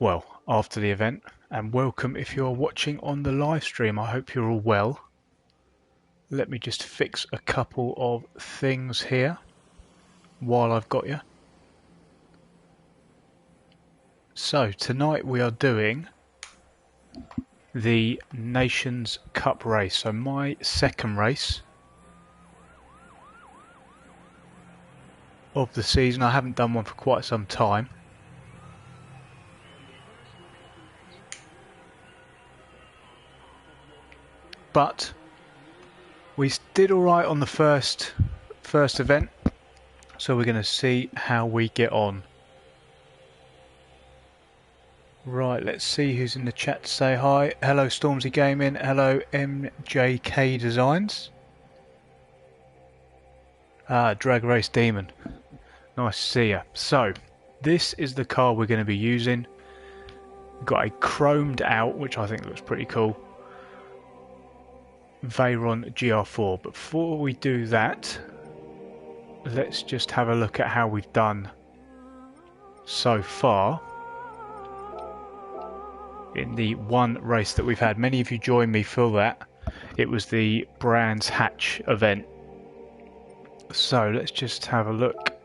well, after the event, and welcome if you're watching on the live stream. I hope you're all well. Let me just fix a couple of things here while I've got you. So tonight we are doing the Nations Cup race, so my second race of the season. I haven't done one for quite some time. But we did alright on the first event, so we're going to see how we get on. Right, let's see who's in the chat to say hi. Hello Stormzy Gaming, hello MJK Designs. Drag Race Demon. Nice to see you. So, this is the car we're going to be using. We've got a chromed out, which I think looks pretty cool, Veyron GR4. But before we do that, let's just have a look at how we've done so far in the one race that we've had. Many of you joined me for that. It was the Brands Hatch event. So let's just have a look.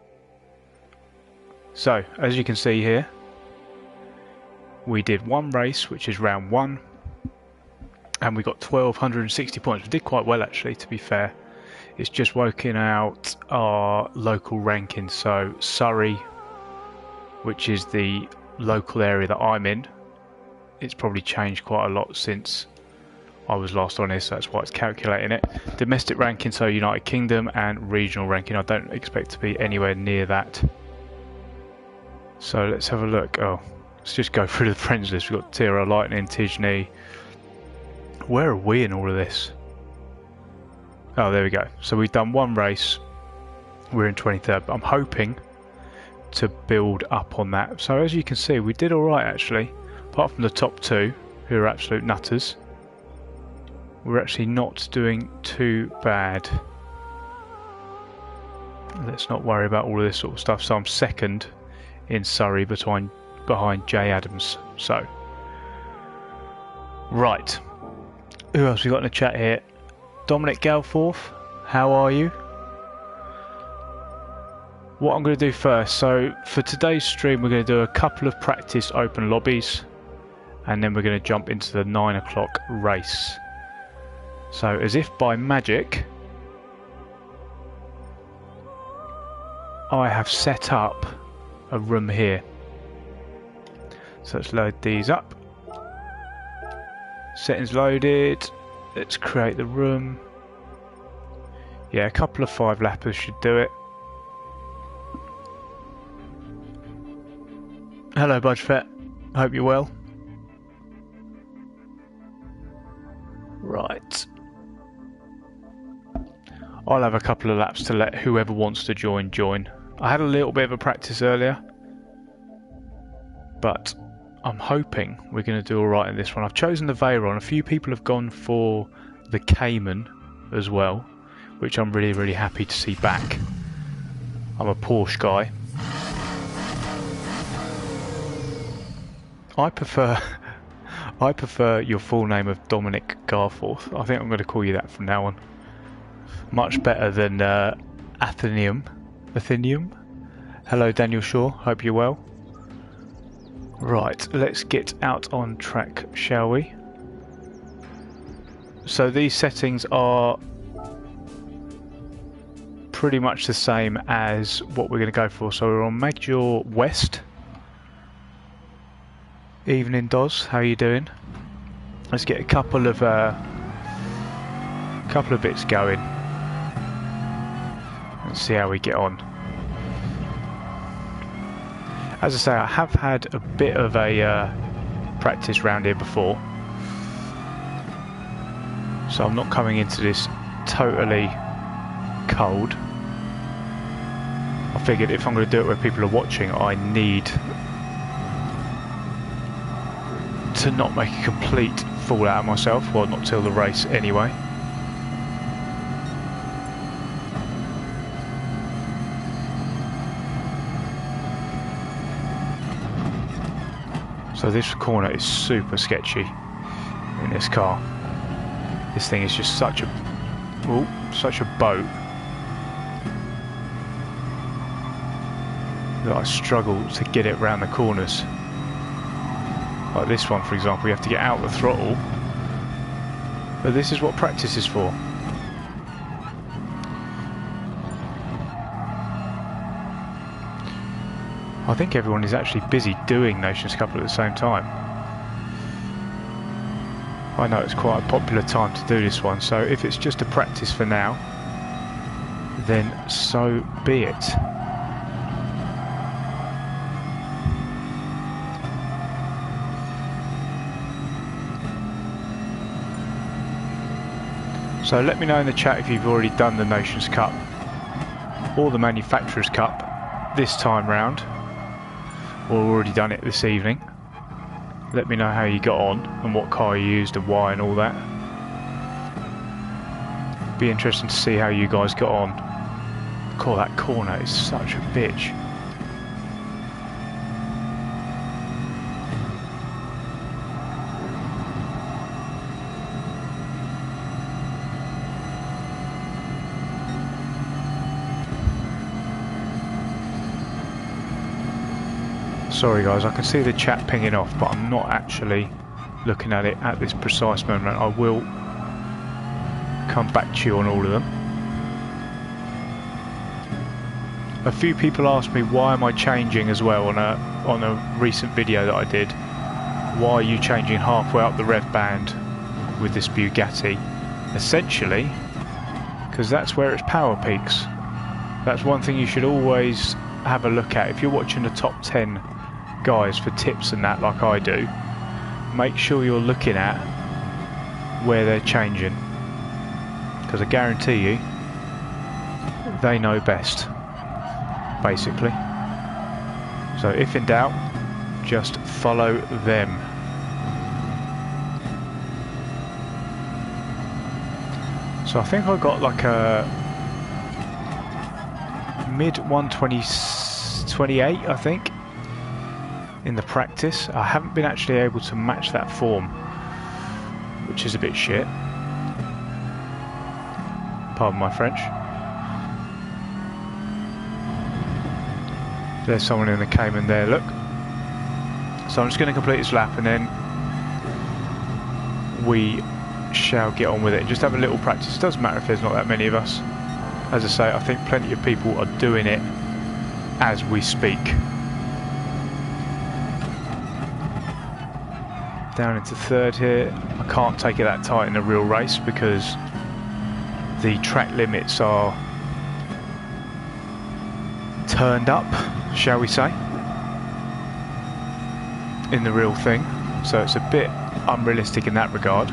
So as you can see here, we did one race, which is round one, and we got 1260 points. We did quite well actually, to be fair. It's just working out our local ranking. So Surrey, which is the local area that I'm in, it's probably changed quite a lot since I was last on here, so that's why it's calculating it. Domestic ranking, so United Kingdom, and regional ranking. I don't expect to be anywhere near that. So let's have a look. Oh, let's just go through the friends list. We've got Tira, Lightning, Tijni. Where are we in all of this? Oh, there we go. So we've done one race. We're in 23rd, but I'm hoping to build up on that. So as you can see, we did alright actually. Apart from the top two, who are absolute nutters, we're actually not doing too bad. Let's not worry about all of this sort of stuff. So I'm second in Surrey behind Jay Adams. So, right. Who else we got in the chat here? Dominic Galforth, how are you? What I'm going to do first, so for today's stream we're going to do a couple of practice open lobbies, and then we're going to jump into the 9 o'clock race. So as if by magic, I have set up a room here. So let's load these up. Settings loaded. Let's create the room. Yeah, a couple of 5-lappers should do it. Hello Budgefet, hope you're well. Right. I'll have a couple of laps to let whoever wants to join. I had a little bit of a practice earlier, but I'm hoping we're going to do alright in this one. I've chosen the Veyron. A few people have gone for the Cayman as well, which I'm really, really happy to see back. I'm a Porsche guy. I prefer your full name of Dominic Garforth. I think I'm going to call you that from now on. Much better than Athenium. Hello Daniel Shaw, hope you're well. Right, let's get out on track, shall we? So these settings are pretty much the same as what we're going to go for. So we're on Major West. Evening Doz, how you doing? Let's get a couple of bits going. Let's see how we get on. As I say, I have had a bit of a practice round here before, so I'm not coming into this totally cold. I figured if I'm going to do it where people are watching, I need to not make a complete fool out of myself. Well, not till the race anyway. So this corner is super sketchy in this car. This thing is just such a boat that I struggle to get it round the corners. Like this one, for example, you have to get out the throttle. But this is what practice is for. I think everyone is actually busy doing Nations Cup at the same time. I know it's quite a popular time to do this one, so if it's just a practice for now, then so be it. So let me know in the chat if you've already done the Nations Cup or the Manufacturers Cup this time round, or already done it this evening. Let me know how you got on and what car you used and why and all that. Be interesting to see how you guys got on. God, that corner is such a bitch. Sorry guys, I can see the chat pinging off, but I'm not actually looking at it at this precise moment. I will come back to you on all of them. A few people asked me why am I changing as well on a recent video that I did. Why are you changing halfway up the rev band with this Bugatti? Essentially, because that's where its power peaks. That's one thing you should always have a look at. If you're watching the top 10 guys for tips and that like I do, make sure you're looking at where they're changing, because I guarantee you they know best, basically. So if in doubt, just follow them. So I think I got like a mid 128, I think, in the practice. I haven't been actually able to match that form, which is a bit shit. Pardon my French. There's someone in the Cayman there, look. So I'm just going to complete this lap and then we shall get on with it. Just have a little practice. It doesn't matter if there's not that many of us. As I say, I think plenty of people are doing it as we speak. Down into third here. I can't take it that tight in a real race because the track limits are turned up, shall we say, in the real thing. So it's a bit unrealistic in that regard.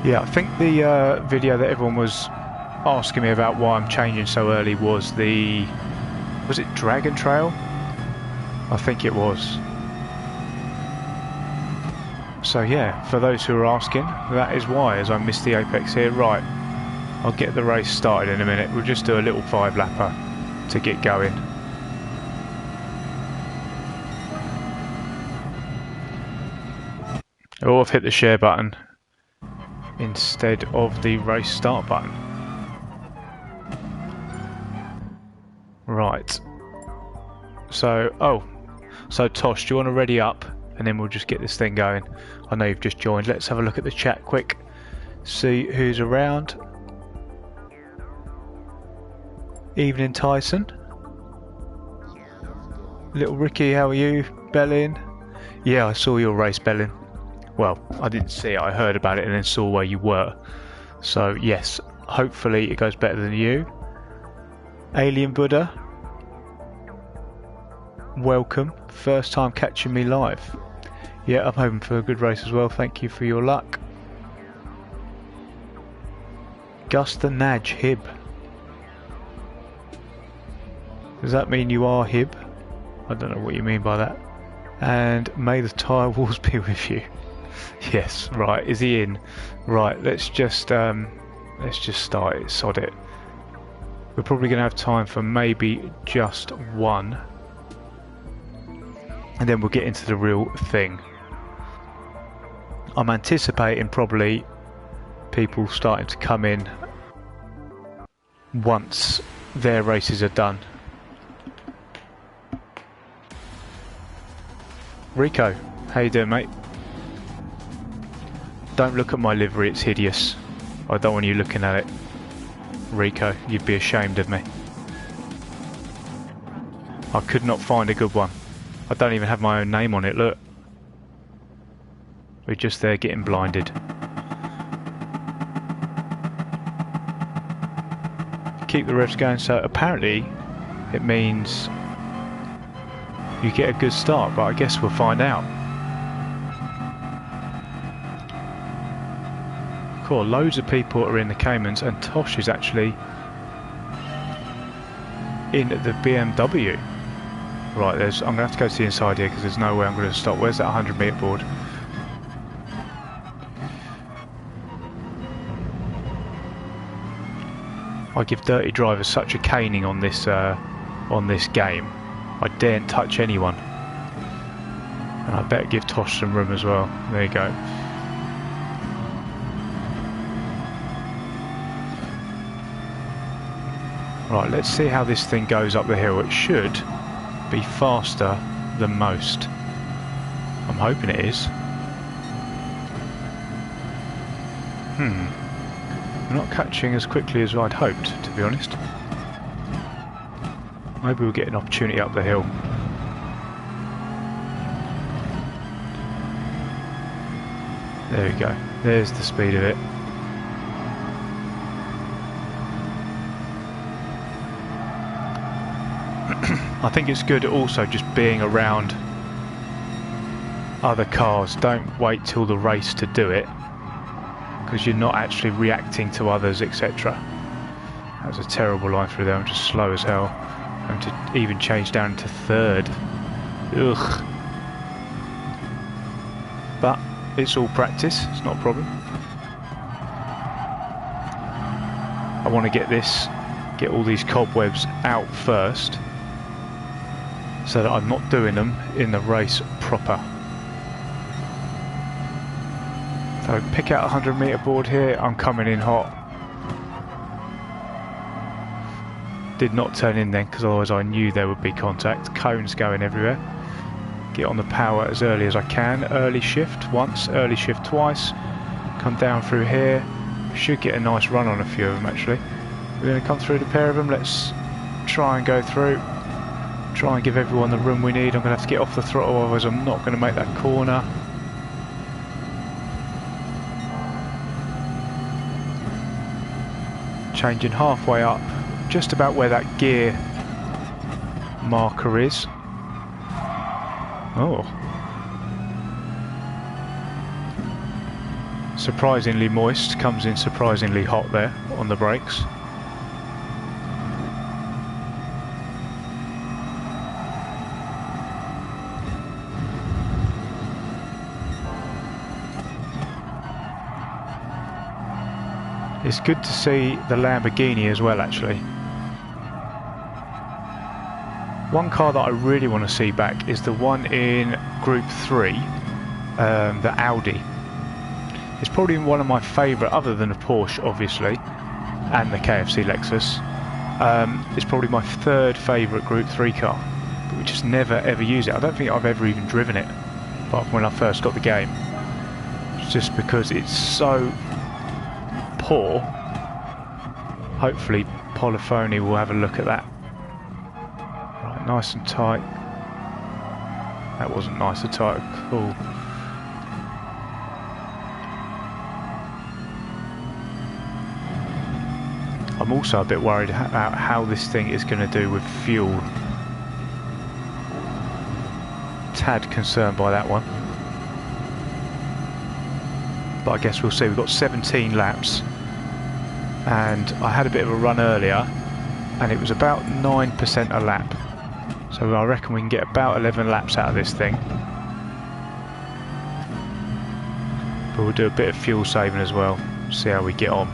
Yeah, I think the video that everyone was asking me about why I'm changing so early was it Dragon Trail? I think it was. So yeah, for those who are asking, that is why, as I missed the apex here. Right, I'll get the race started in a minute. We'll just do a little 5-lapper to get going. Oh, I've hit the share button instead of the race start button. Right. So Tosh, do you want to ready up and then we'll just get this thing going? I know you've just joined. Let's have a look at the chat quick. See who's around. Evening, Tyson. Little Ricky, how are you? Bellin? Yeah, I saw your race, Bellin. Well, I didn't see it, I heard about it and then saw where you were. So yes, hopefully it goes better than you. Alien Buddha, welcome. First time catching me live. Yeah, I'm hoping for a good race as well. Thank you for your luck. Gus the Nudge Hib. Does that mean you are Hib? I don't know what you mean by that. And may the tire walls be with you. Yes, right. Is he in? Right. Let's just start it. Sod it. We're probably going to have time for maybe just one. And then we'll get into the real thing. I'm anticipating probably people starting to come in once their races are done. Rico, how you doing, mate? Don't look at my livery, it's hideous. I don't want you looking at it. Rico, you'd be ashamed of me. I could not find a good one. I don't even have my own name on it, look. We're just there getting blinded. Keep the revs going, so apparently it means you get a good start, but I guess we'll find out. Cool, loads of people are in the Caymans, and Tosh is actually in the BMW. Right, I'm going to have to go to the inside here because there's no way I'm going to stop. Where's that 100 metre board? I give dirty drivers such a caning on this game. I daren't touch anyone. And I better give Tosh some room as well. There you go. Right, let's see how this thing goes up the hill. It should be faster than most. I'm hoping it is. I'm not catching as quickly as I'd hoped, to be honest. Maybe we'll get an opportunity up the hill. There we go. There's the speed of it. I think it's good also just being around other cars. Don't wait till the race to do it, because you're not actually reacting to others, etc. That was a terrible line through there. I'm just slow as hell. I'm to even change down to third. Ugh. But it's all practice. It's not a problem. I want to get all these cobwebs out first, so that I'm not doing them in the race proper. So pick out a 100 metre board here. I'm coming in hot. Did not turn in then because otherwise I knew there would be contact. Cones going everywhere. Get on the power as early as I can. Early shift once, early shift twice. Come down through here. Should get a nice run on a few of them actually. We're going to come through the pair of them. Let's try and go through. Try and give everyone the room we need. I'm going to have to get off the throttle, otherwise I'm not going to make that corner. Changing halfway up, just about where that gear marker is. Oh. Surprisingly moist, comes in surprisingly hot there on the brakes. It's good to see the Lamborghini as well, actually. One car that I really want to see back is the one in Group 3, the Audi. It's probably one of my favourite, other than the Porsche, obviously, and the KFC Lexus. It's probably my third favourite Group 3 car, but we just never ever use it. I don't think I've ever even driven it, apart from when I first got the game. It's just because it's so poor. Hopefully Polyphony will have a look at that. Right, nice and tight. That wasn't nice and tight. Cool. I'm also a bit worried about how this thing is going to do with fuel. Tad concerned by that one. But I guess we'll see. We've got 17 laps. And I had a bit of a run earlier, and it was about 9% a lap. So I reckon we can get about 11 laps out of this thing. But we'll do a bit of fuel saving as well, see how we get on.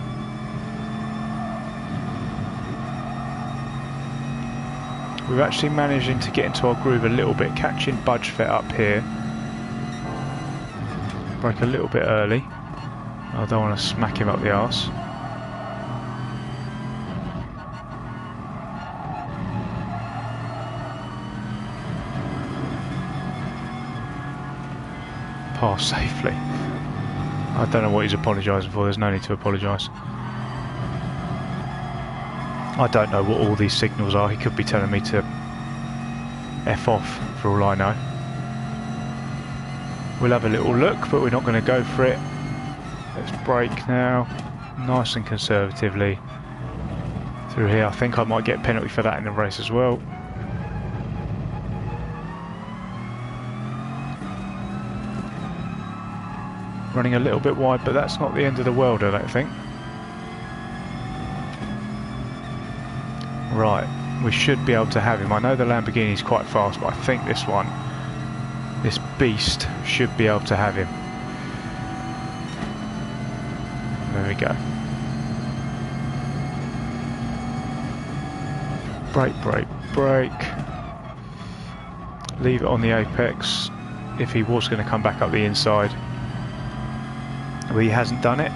We're actually managing to get into our groove a little bit, catching Budgefet up here. Break a little bit early. I don't want to smack him up the arse. Pass safely. I don't know what he's apologising for, there's no need to apologise. I don't know what all these signals are, he could be telling me to F off for all I know. We'll have a little look, but we're not going to go for it. Let's brake now, nice and conservatively through here. I think I might get a penalty for that in the race as well. Running a little bit wide, but that's not the end of the world, I don't think. Right, we should be able to have him. I know the Lamborghini's quite fast, but I think this one, this beast, should be able to have him. There we go. Brake, brake, brake. Leave it on the apex if he was going to come back up the inside. But he hasn't done it.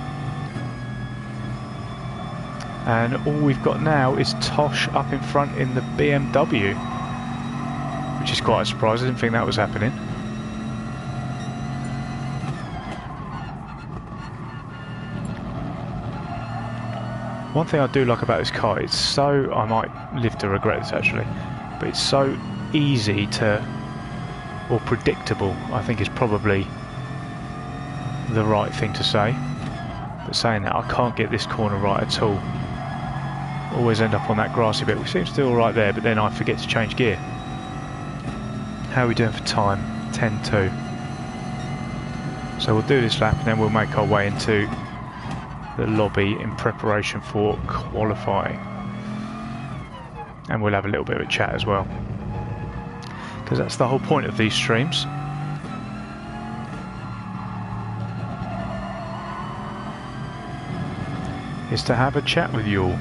And all we've got now is Tosh up in front in the BMW, which is quite a surprise. I didn't think that was happening. One thing I do like about this car, it's so, I might live to regret this actually, but it's so easy to, or predictable, I think is probably the right thing to say. But saying that, I can't get this corner right at all. Always end up on that grassy bit, which seems to do all right there, but then I forget to change gear. How are we doing for time? 10.2. So we'll do this lap and then we'll make our way into the lobby in preparation for qualifying. And we'll have a little bit of a chat as well, because that's the whole point of these streams. Is to have a chat with you all.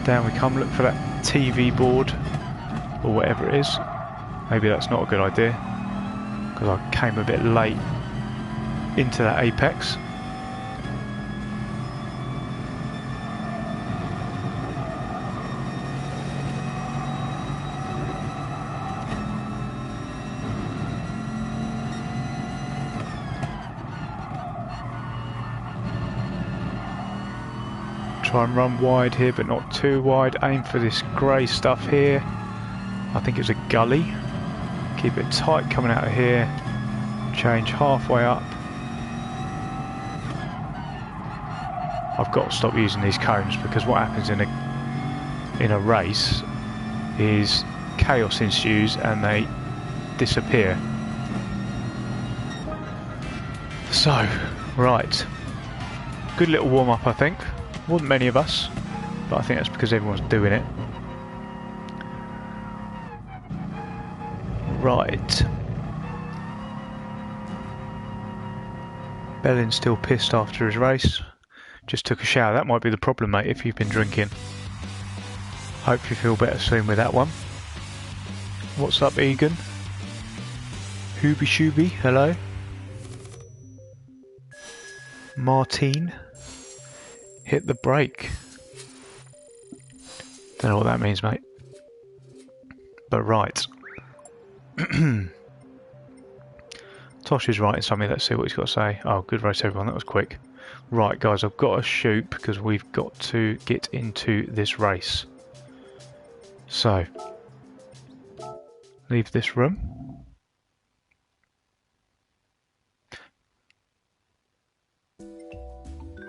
Down we come, look for that TV board or whatever it is. Maybe that's not a good idea because I came a bit late into that apex. Try and run wide here, but not too wide. Aim for this grey stuff here. I think it's a gully. Keep it tight coming out of here. Change halfway up. I've got to stop using these cones because what happens in a race is chaos ensues and they disappear. So, right. Good little warm up, I think. Wasn't many of us, but I think that's because everyone's doing it. Right. Bellin's still pissed after his race. Just took a shower. That might be the problem, mate, if you've been drinking. Hope you feel better soon with that one. What's up, Egan? Hooby Shooby, hello. Martine. Hit the brake. Don't know what that means, mate. But right. Tosh is writing something. Let's see what he's got to say. Oh, good race, everyone. That was quick. Right, guys, I've got to shoot because we've got to get into this race. So, leave this room.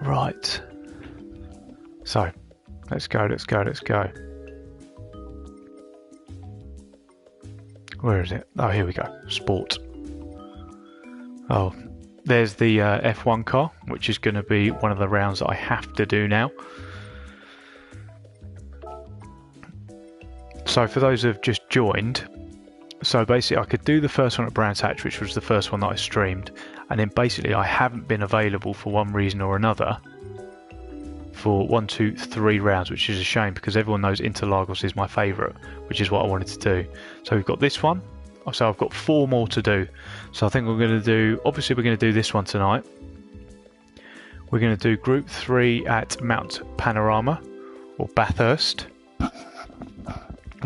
Right. So, let's go, let's go, let's go. Where is it? Oh, here we go. Sport. Oh, there's the F1 car, which is going to be one of the rounds that I have to do now. So for those who have just joined, so basically I could do the first one at Brands Hatch, which was the first one that I streamed, and then basically I haven't been available for one reason or another for 1, 2, 3 rounds, which is a shame because everyone knows Interlagos is my favourite, which is what I wanted to do. So we've got this one, so I've got 4 more to do. So I think we're going to do, obviously we're going to do this one tonight. We're going to do Group 3 at Mount Panorama, or Bathurst,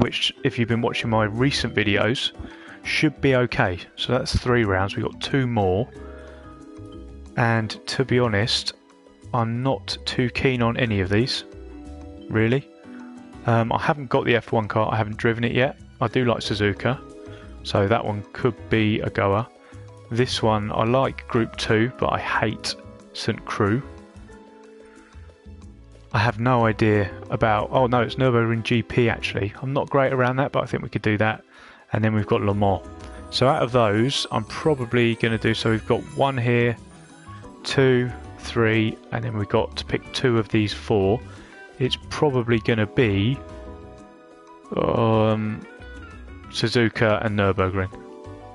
which, if you've been watching my recent videos, should be okay. So that's 3 rounds. We've got 2 more. And to be honest, I'm not too keen on any of these, really. I haven't got the F1 car. I haven't driven it yet. I do like Suzuka, so that one could be a goer. This one, I like Group 2, but I hate St. Crew. I have no idea about... Oh no, it's Nürburgring GP actually. I'm not great around that, but I think we could do that. And then we've got Le Mans. So out of those, I'm probably going to do... So we've got 1 here, 2, 3, and then we've got to pick 2 of these 4. It's probably going to be Suzuka and Nürburgring.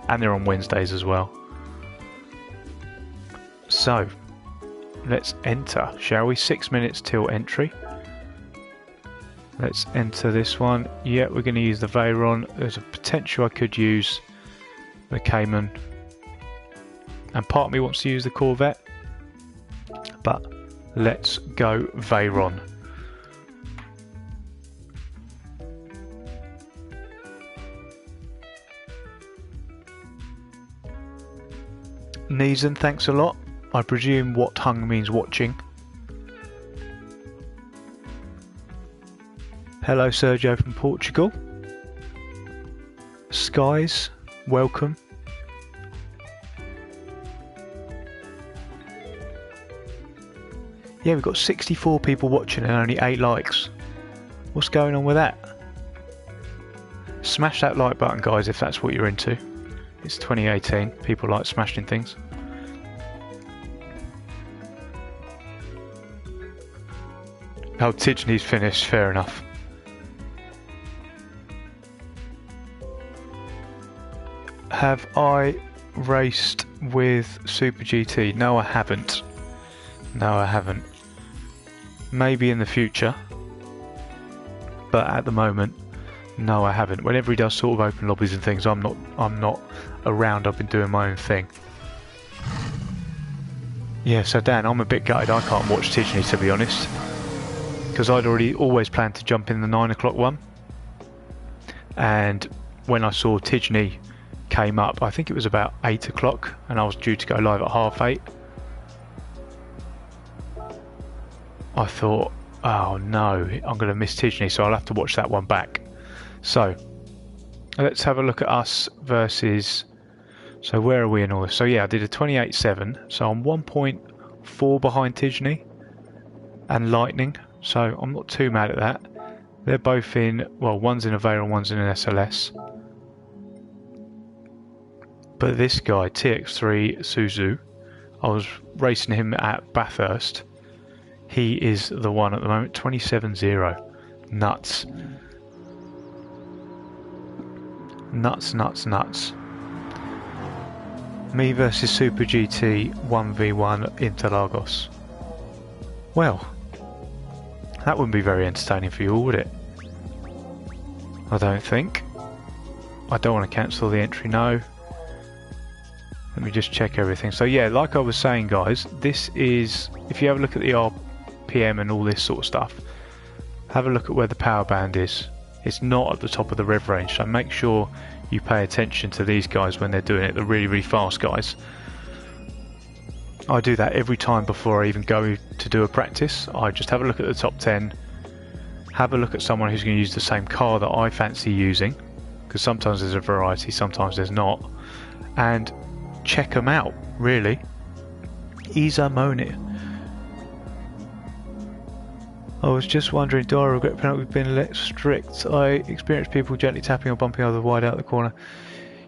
And they're on Wednesdays as well. So... let's enter, shall we? 6 minutes till entry. Let's enter this one. Yeah, we're going to use the Veyron. There's a potential I could use the Cayman. And part of me wants to use the Corvette. But let's go Veyron. Neeson, thanks a lot. I presume what hung means watching. Hello Sergio from Portugal. Skies, welcome. Yeah, we've got 64 people watching and only 8 likes. What's going on with that? Smash that like button, guys, if that's what you're into. It's 2018, people like smashing things. Oh, Tidney's finished, fair enough. Have I raced with Super GT? No, I haven't. No, I haven't. Maybe in the future. But at the moment, no, I haven't. Whenever he does sort of open lobbies and things, I'm not around. I've been doing my own thing. Yeah, so Dan, I'm a bit gutted. I can't watch Tidney, to be honest. Because I'd always planned to jump in the 9 o'clock one, and when I saw Tidney came up, I think it was about 8 o'clock, and I was due to go live at 8:30. I thought, oh no, I'm going to miss Tidney, so I'll have to watch that one back. So let's have a look at us versus. So where are we in all this? So yeah, I did a 28.7, so I'm 1.4 behind Tidney and Lightning. So I'm not too mad at that. They're both in, well, one's in a Veyron, one's in an SLS. But this guy, TX3 Suzu, I was racing him at Bathurst. He is the one at the moment, 27.0. Nuts. Nuts, nuts, nuts. Me versus Super GT 1v1 Interlagos. Well, that wouldn't be very entertaining for you all, would it? I don't think. I don't want to cancel the entry, no. Let me just check everything. So yeah, like I was saying, guys, this is, if you have a look at the RPM and all this sort of stuff, have a look at where the power band is. It's not at the top of the rev range, so make sure you pay attention to these guys when they're doing it, the really, really fast guys. I do that every time before I even go to do a practice. I just have a look at the top 10, have a look at someone who's going to use the same car that I fancy using, because sometimes there's a variety, sometimes there's not, and check them out, really. Isamone. I was just wondering, do I regret penalty being less strict? I experienced people gently tapping or bumping over wide out the corner.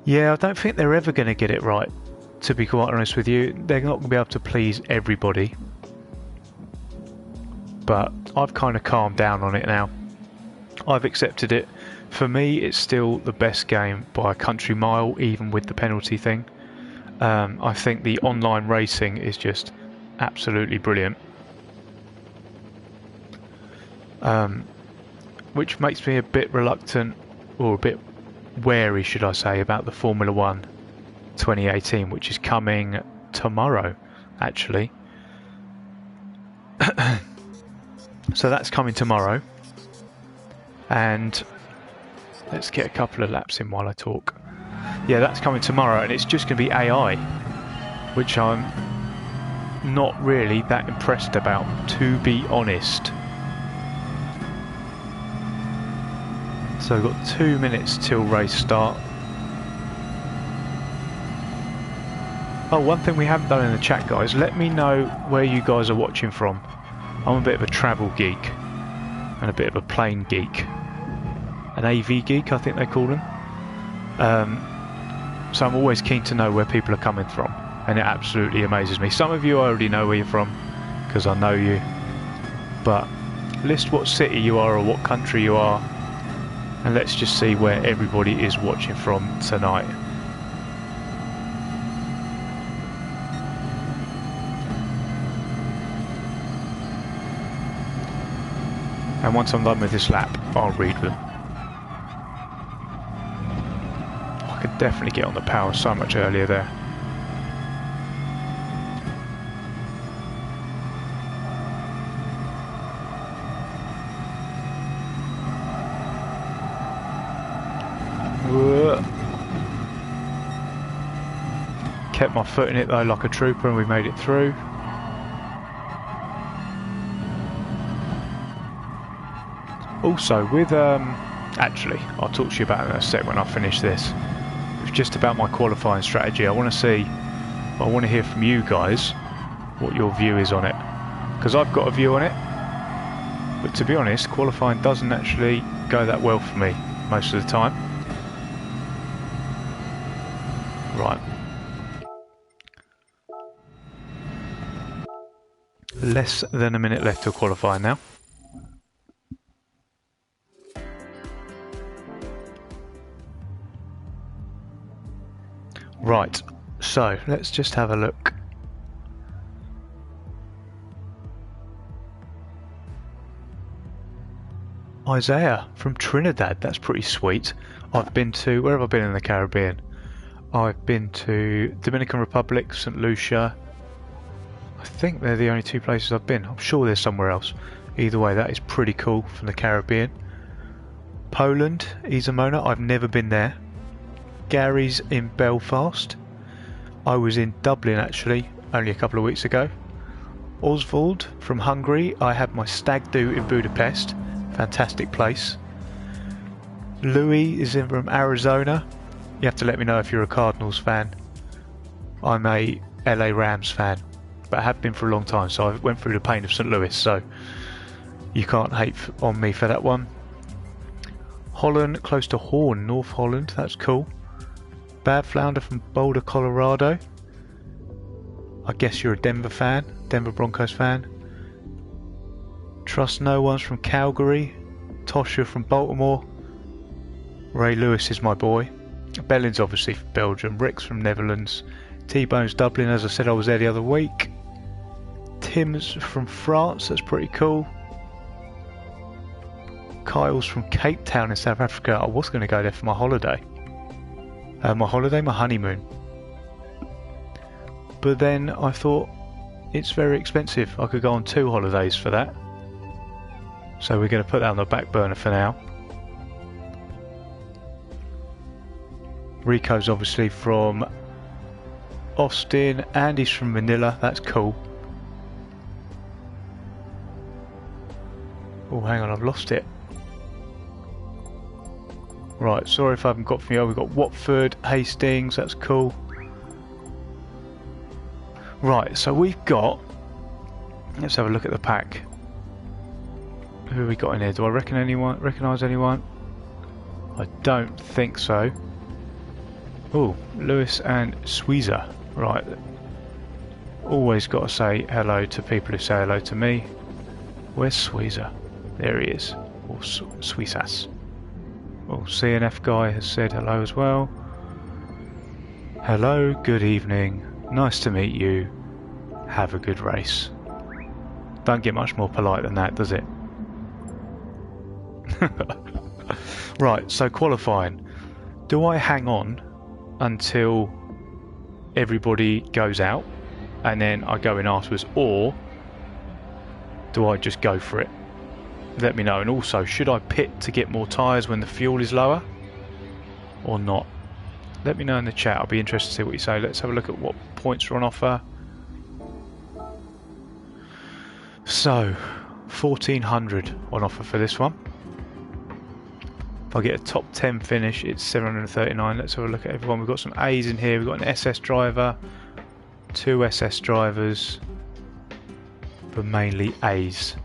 Yeah, I don't think they're ever going to get it right, to be quite honest with you. They're not going to be able to please everybody. But I've kind of calmed down on it now. I've accepted it. For me, it's still the best game by a country mile, even with the penalty thing. I think the online racing is just absolutely brilliant. Which makes me a bit reluctant, or a bit wary, should I say, about the Formula 1 2018, which is coming tomorrow, actually. So that's coming tomorrow. And let's get a couple of laps in while I talk. Yeah, that's coming tomorrow, and it's just going to be AI, which I'm not really that impressed about, to be honest. So we've got 2 minutes till race start. Oh, one thing we haven't done in the chat, guys, let me know where you guys are watching from. I'm a bit of a travel geek and a bit of a plane geek. An AV geek, I think they call them. So I'm always keen to know where people are coming from, and it absolutely amazes me. Some of you I already know where you're from, because I know you. But list what city you are or what country you are, and let's just see where everybody is watching from tonight. And once I'm done with this lap, I'll read them. I could definitely get on the power so much earlier there. Kept my foot in it though like a trooper, and we made it through. Also with actually I'll talk to you about it in a sec when I finish this. It's just about my qualifying strategy. I want to hear from you guys what your view is on it, because I've got a view on it, but to be honest, qualifying doesn't actually go that well for me most of the time. Right. Less than a minute left to qualify now. Right, so let's just have a look. Isaiah from Trinidad, that's pretty sweet. I've been to, where have I been in the Caribbean? I've been to Dominican Republic, St. Lucia. I think they're the only two places I've been. I'm sure there's somewhere else. Either way, that is pretty cool from the Caribbean. Poland, Isamona, I've never been there. Gary's in Belfast. I was in Dublin actually only a couple of weeks ago. Oswald from Hungary, I had my stag do in Budapest. Fantastic place. Louis is in from Arizona. You have to let me know if you're a Cardinals fan. I'm a LA Rams fan, but I have been for a long time, so I went through the pain of St. Louis, so you can't hate on me for that one. Holland, close to Horn, North Holland, that's cool. Bad Flounder from Boulder, Colorado. I guess you're a Denver fan, Denver Broncos fan. Trust No One's from Calgary. Tosha from Baltimore. Ray Lewis is my boy. Bellin's obviously from Belgium. Rick's from Netherlands. T-Bone's Dublin, as I said, I was there the other week. Tim's from France, that's pretty cool. Kyle's from Cape Town in South Africa. I was going to go there for my holiday. My honeymoon. But then I thought, it's very expensive. I could go on 2 holidays for that. So we're going to put that on the back burner for now. Rico's obviously from Austin. Andy's from Manila. That's cool. Oh, hang on, I've lost it. Right, sorry if I haven't got from you. We've got Watford, Hastings. That's cool. Right, so we've got... Let's have a look at the pack. Who have we got in here? Do I recognise anyone? I don't think so. Oh, Lewis and Sweezer. Right. Always got to say hello to people who say hello to me. Where's Sweezer? There he is. or Suissas. Oh, CNF guy has said hello as well. Hello, good evening. Nice to meet you. Have a good race. Don't get much more polite than that, does it? Right, so qualifying. Do I hang on until everybody goes out and then I go in afterwards, or do I just go for it? Let me know. And also, should I pit to get more tyres when the fuel is lower or not? Let me know in the chat. I'll be interested to see what you say. Let's have a look at what points are on offer. So 1400 on offer for this one. If I get a top 10 finish, it's 739. Let's have a look at everyone. We've got some A's in here. We've got an SS driver, 2 SS drivers, but mainly A's.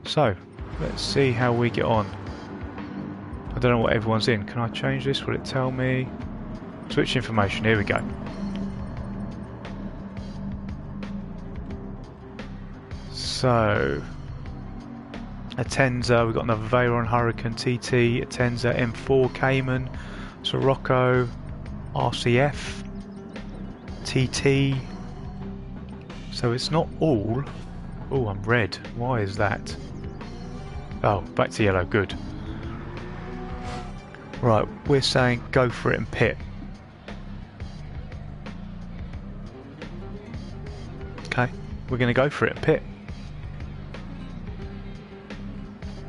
So let's see how we get on. I don't know what everyone's in. Can I change this? Will it tell me? Switch information. Here we go. So Atenza, we've got another Veyron Hurricane TT, Atenza M4 Cayman, Sirocco, RCF, TT. So it's not all. Oh, I'm red. Why is that? Oh, back to yellow. Good. Right, we're saying go for it and pit. Okay, we're going to go for it and pit.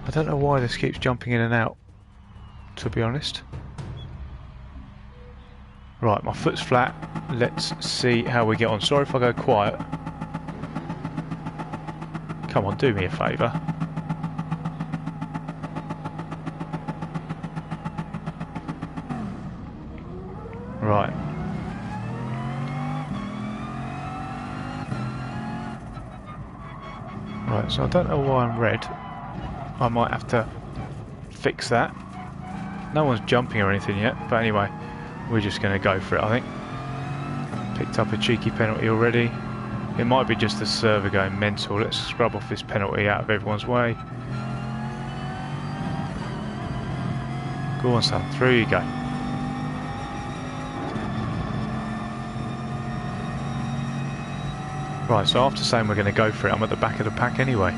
I don't know why this keeps jumping in and out, to be honest. Right, my foot's flat. Let's see how we get on. Sorry if I go quiet. Come on, do me a favour. Right. Right, so I don't know why I'm red. I might have to fix that. No one's jumping or anything yet, but anyway, we're just going to go for it, I think. Picked up a cheeky penalty already. It might be just the server going mental. Let's scrub off this penalty out of everyone's way. Go on, son. Through you go. Right, so after saying we're going to go for it, I'm at the back of the pack anyway.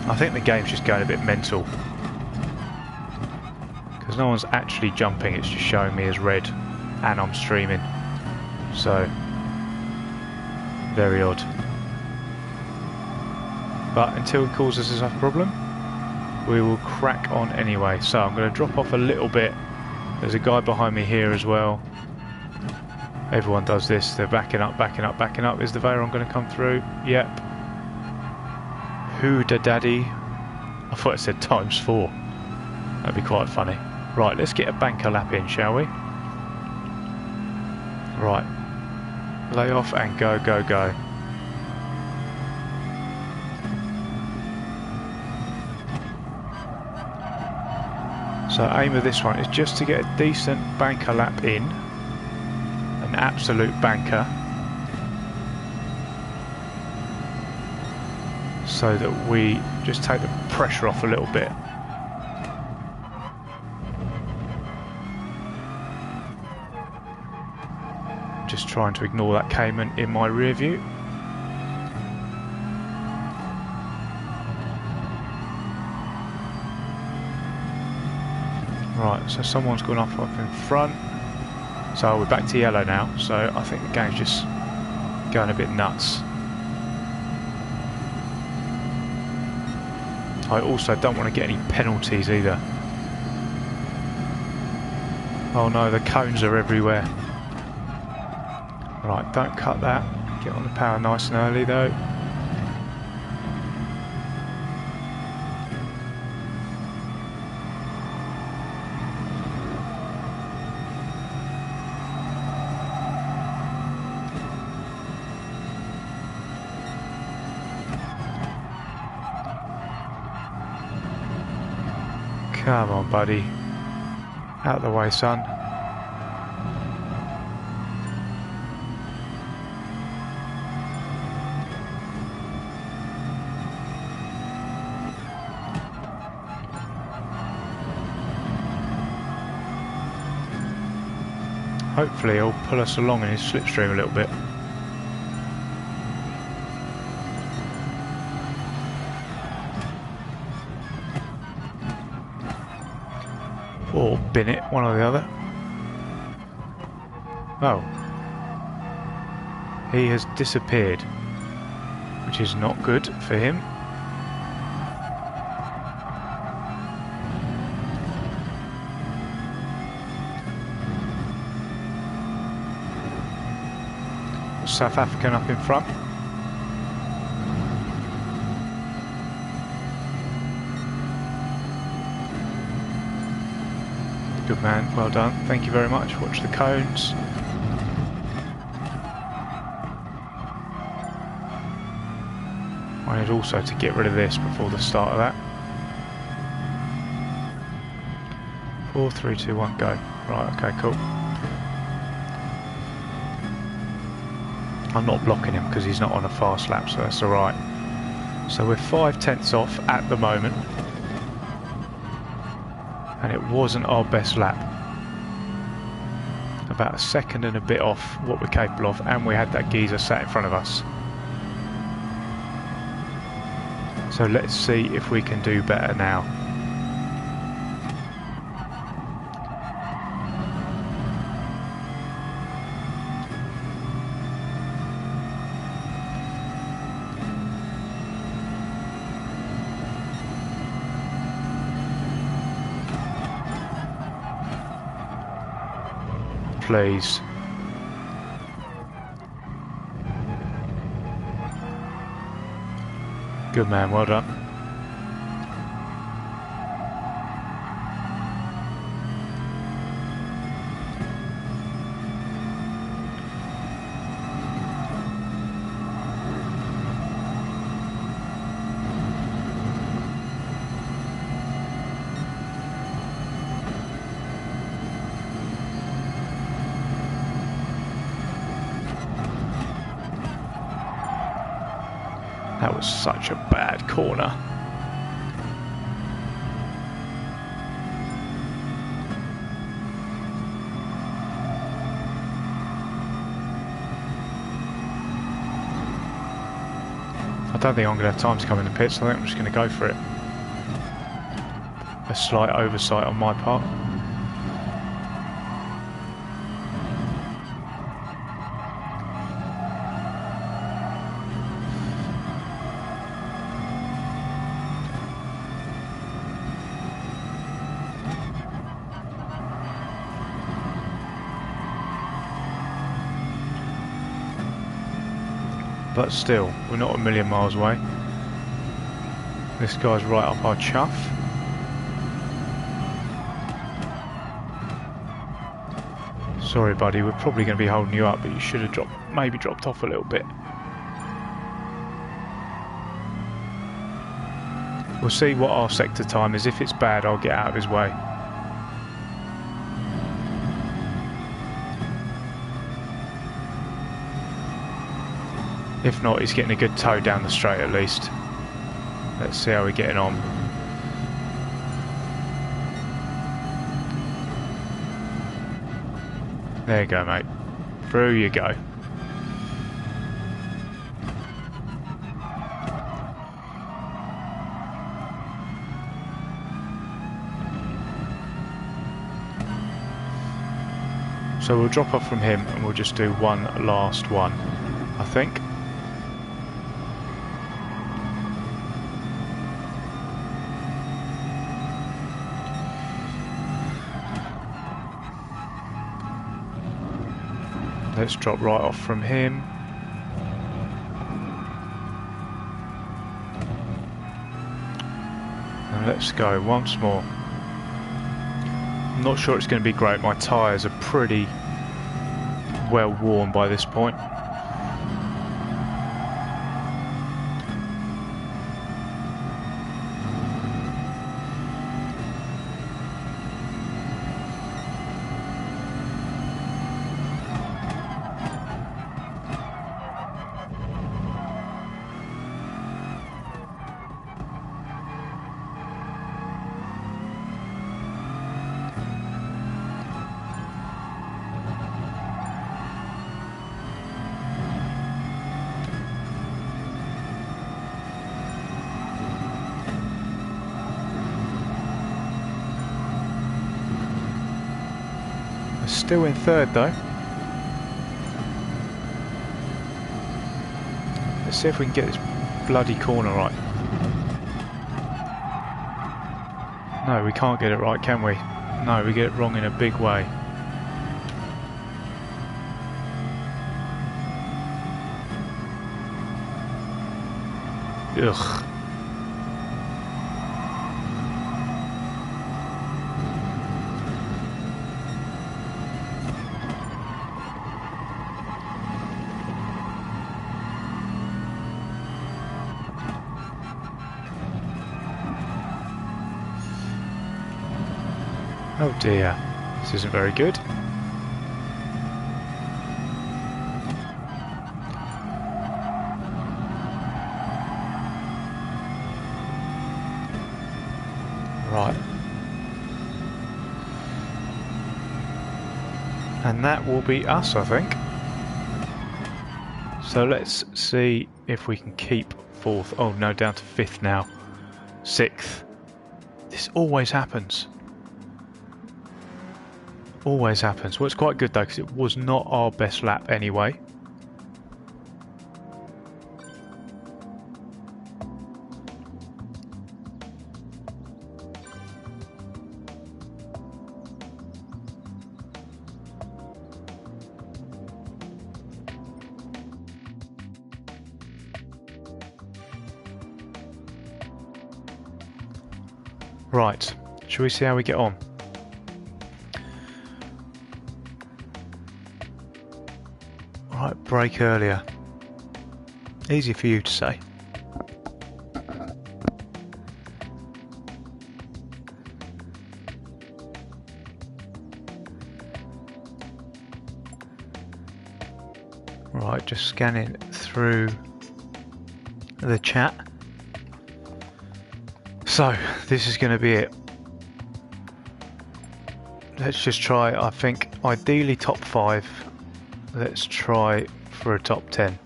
I think the game's just going a bit mental. Because no one's actually jumping, it's just showing me as red. And I'm streaming. So, very odd. But until it causes us a problem, we will crack on anyway. So I'm going to drop off a little bit. There's a guy behind me here as well. Everyone does this. They're backing up, backing up, backing up. Is the Veyron going to come through? Yep. Who da daddy? I thought it said ×4. That'd be quite funny. Right, let's get a banker lap in, shall we? Right. Lay off and go, go, go. So aim of this one is just to get a decent banker lap in. An absolute banker. So that we just take the pressure off a little bit. Just trying to ignore that Cayman in my rear view. Right, so someone's gone off up in front. So we're back to yellow now, so I think the game's just going a bit nuts. I also don't want to get any penalties either. Oh no, the cones are everywhere. Right, don't cut that. Get on the power nice and early though. Come on, buddy. Out of the way, son. Hopefully he'll pull us along in his slipstream a little bit. Or bin it, one or the other. Oh. He has disappeared, which is not good for him. South African up in front. Good man, well done. Thank you very much. Watch the cones. I need also to get rid of this before the start of that. 4, 3, 2, 1, go. Right, okay, cool. I'm not blocking him because he's not on a fast lap, so that's alright. So we're 5/10 off at the moment. And it wasn't our best lap. About a second and a bit off what we're capable of, and we had that geezer sat in front of us. So let's see if we can do better now. Please. Good man, well done. That was such a bad corner. I don't think I'm going to have time to come in the pits. I think I'm just going to go for it. A slight oversight on my part. But still, we're not a million miles away. This guy's right up our chuff. Sorry buddy, we're probably going to be holding you up, but you should have maybe dropped off a little bit. We'll see what our sector time is. If it's bad, I'll get out of his way. If not, he's getting a good tow down the straight at least. Let's see how we're getting on. There you go, mate. Through you go. So we'll drop off from him and we'll just do one last one, I think. Let's drop right off from him. And let's go once more. I'm not sure it's going to be great. My tyres are pretty well worn by this point. Still in third though. Let's see if we can get this bloody corner right. No, we can't get it right, can we? No, we get it wrong in a big way. Ugh. Oh dear, this isn't very good. Right. And that will be us, I think. So let's see if we can keep fourth. Oh no, down to fifth now. Sixth. This always happens. Always happens. Well, it's quite good though, because it was not our best lap anyway. Right, shall we see how we get on? Right, brake earlier. Easy for you to say. Right, just scanning through the chat. So, this is going to be it. Let's just try, I think, ideally top 5. Let's try for a top 10.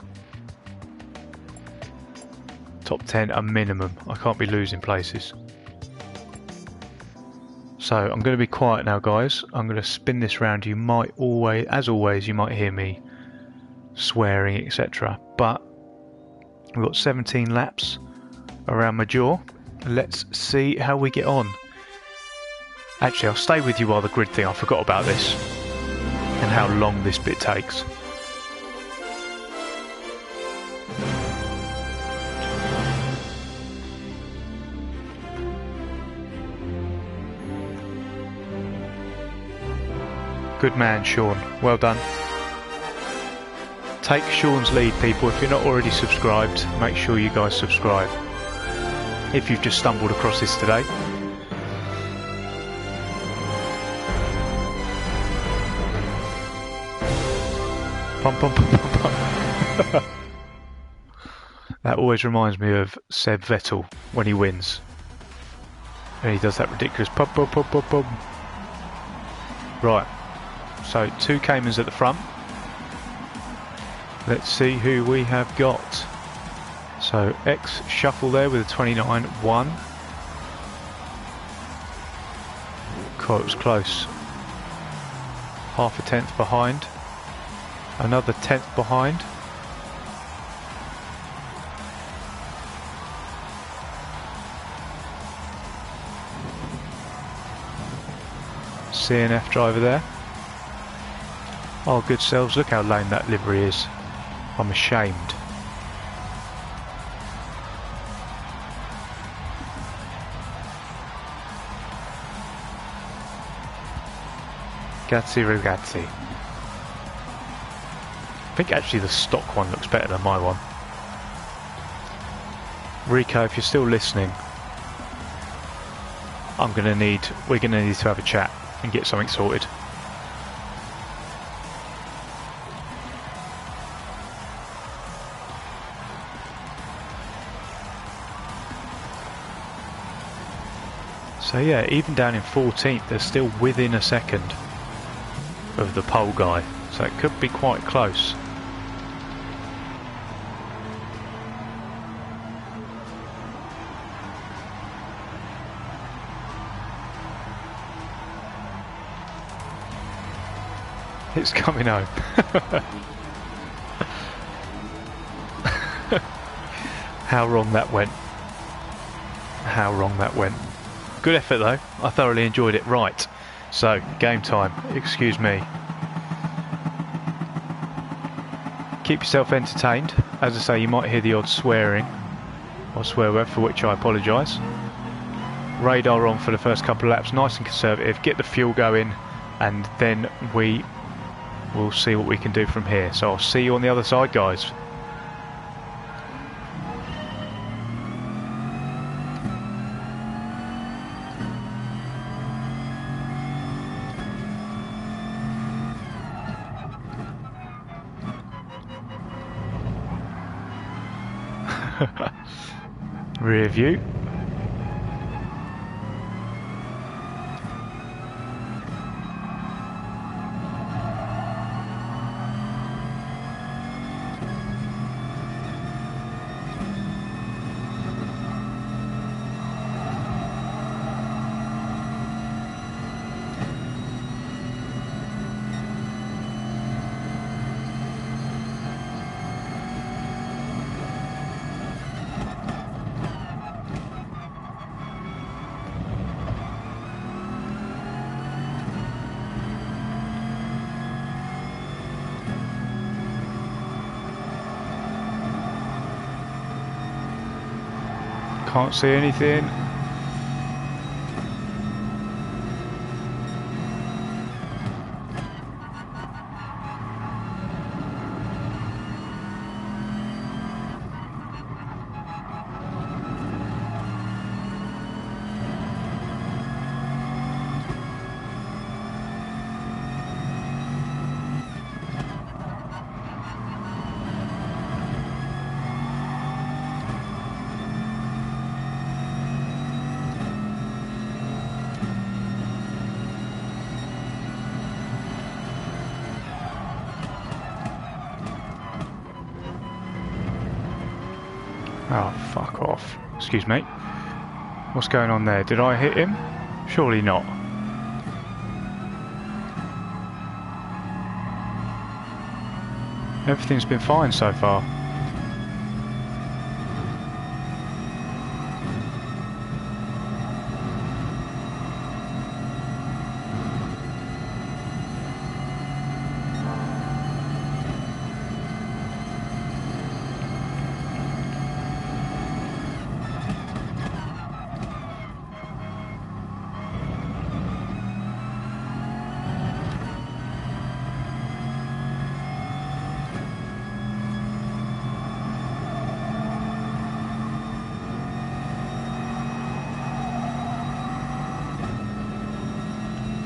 Top 10 a minimum. I can't be losing places. So, I'm going to be quiet now, guys. I'm going to spin this round. You might always, as always, you might hear me swearing, etc. But we've got 17 laps around my jaw. Let's see how we get on. Actually, I'll stay with you while the grid thing. I forgot about this and how long this bit takes. Good man, Sean. Well done. Take Sean's lead, people. If you're not already subscribed, make sure you guys subscribe. If you've just stumbled across this today. Pum, pum, pum, pum, pum. That always reminds me of Seb Vettel when he wins. And he does that ridiculous pum, pum, pum, pum, pum. Right, so 2 Caymans at the front. Let's see who we have got. So X Shuffle there with a 29.1. God, it was close. Half a tenth behind. Another tenth behind. CNF driver there. Oh, good selves, look how lame that livery is. I'm ashamed. Grazie ragazzi. I think actually the stock one looks better than my one. Rico, if you're still listening, we're gonna need to have a chat and get something sorted. So yeah, even down in 14th, they're still within a second of the pole guy, so it could be quite close. It's coming home. How wrong that went. How wrong that went. Good effort though. I thoroughly enjoyed it. Right. So, game time. Excuse me. Keep yourself entertained. As I say, you might hear the odd swearing or swear word, for which I apologise. Radar on for the first couple of laps, nice and conservative. Get the fuel going, and then we will see what we can do from here. So I'll see you on the other side, guys. Rear view. Can't see anything. Oh, fuck off. Excuse me. What's going on there? Did I hit him? Surely not. Everything's been fine so far.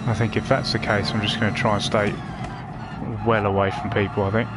I think if that's the case, I'm just going to try and stay well away from people, I think.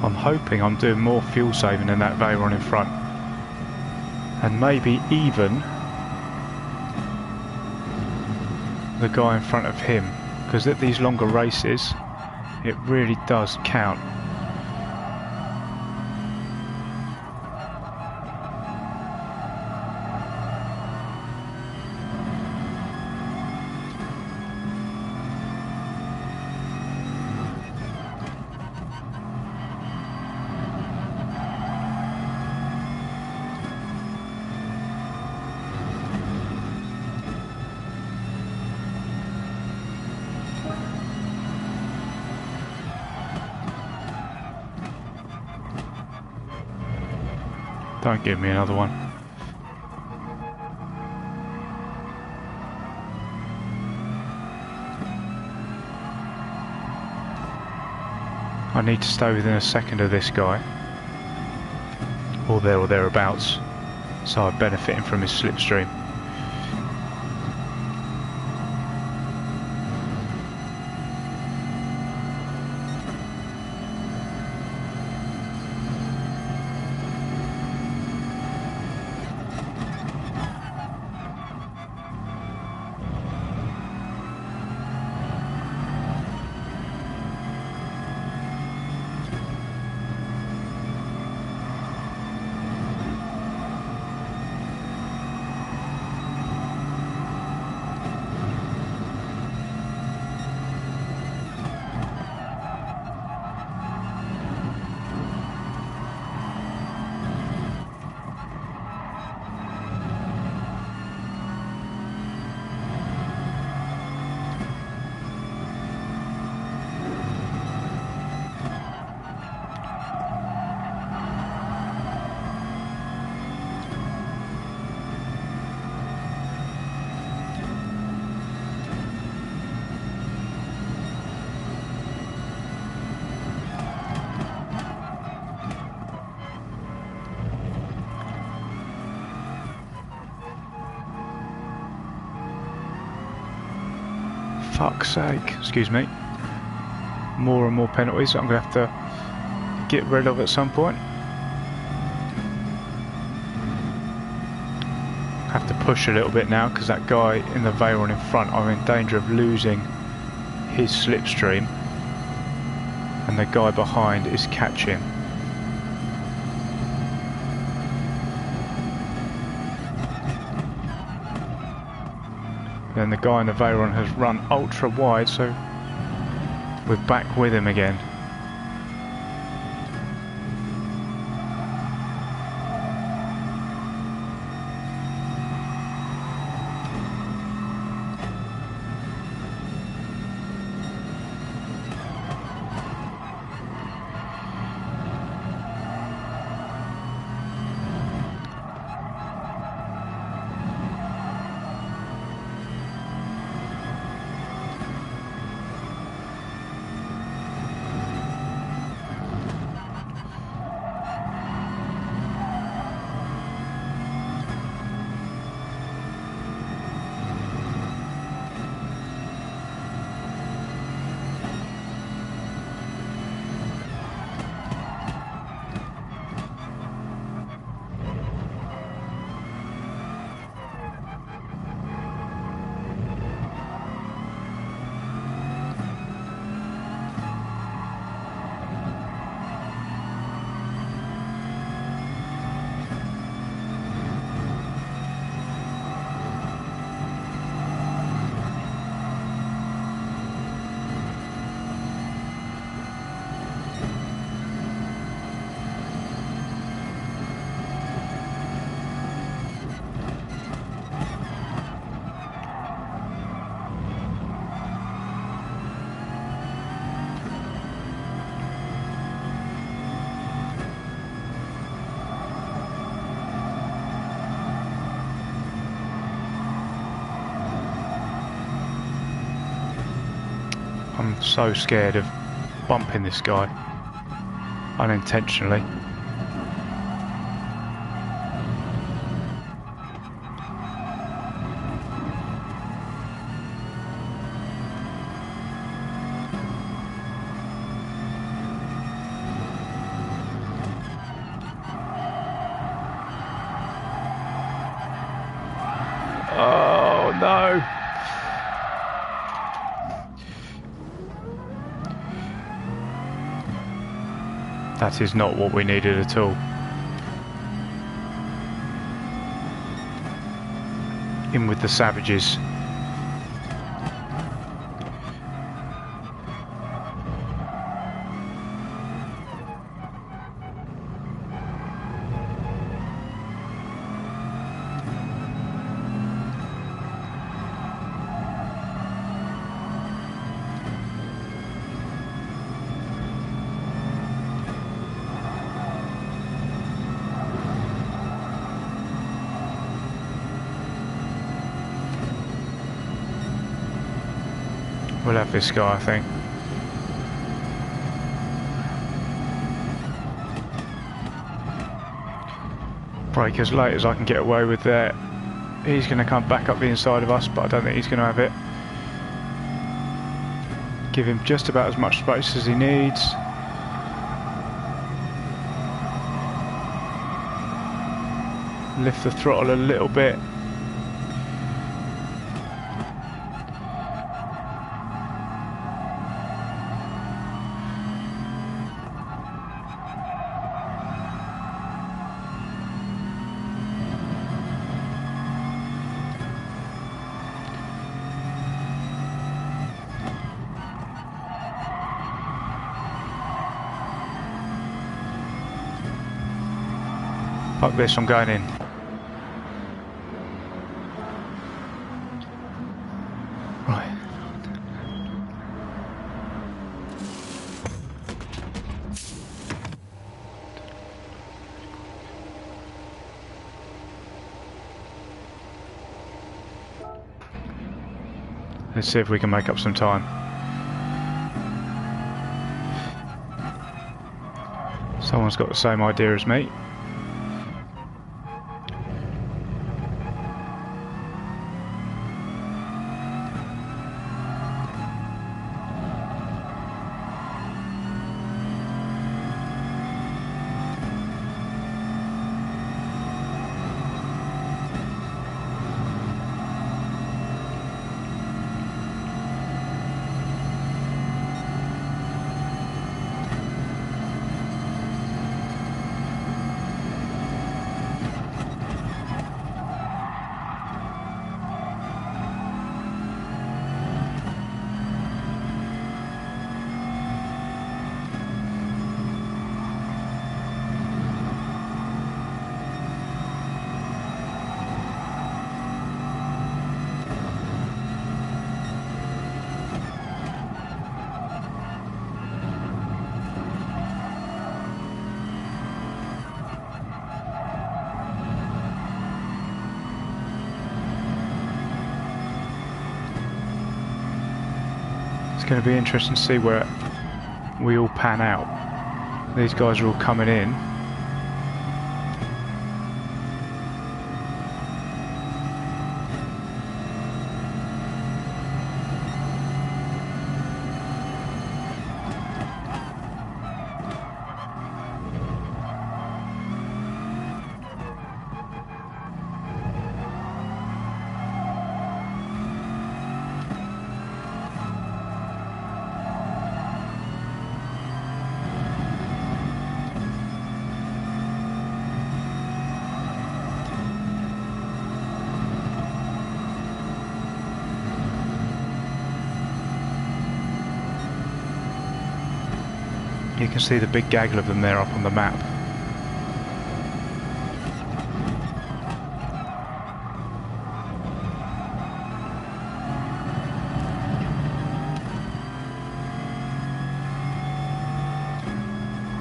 I'm hoping I'm doing more fuel saving than that Veyron in front, and maybe even the guy in front of him, because at these longer races it really does count. Don't give me another one. I need to stay within a second of this guy, or there or thereabouts, so I'm benefiting from his slipstream. Fuck's sake, excuse me. More and more penalties I'm going to have to get rid of at some point. Have to push a little bit now because that guy in the Veyron in front, I'm in danger of losing his slipstream, and the guy behind is catching. Then the guy in the Veyron has run ultra wide, so we're back with him again. I'm so scared of bumping this guy unintentionally. Oh no! That is not what we needed at all. In with the savages. We'll have this guy, I think. Brake as late as I can get away with there. He's going to come back up the inside of us, but I don't think he's going to have it. Give him just about as much space as he needs. Lift the throttle a little bit. Fuck this, I'm going in. Right. Let's see if we can make up some time. Someone's got the same idea as me. It's going to be interesting to see where we all pan out. These guys are all coming in. You can see the big gaggle of them there up on the map.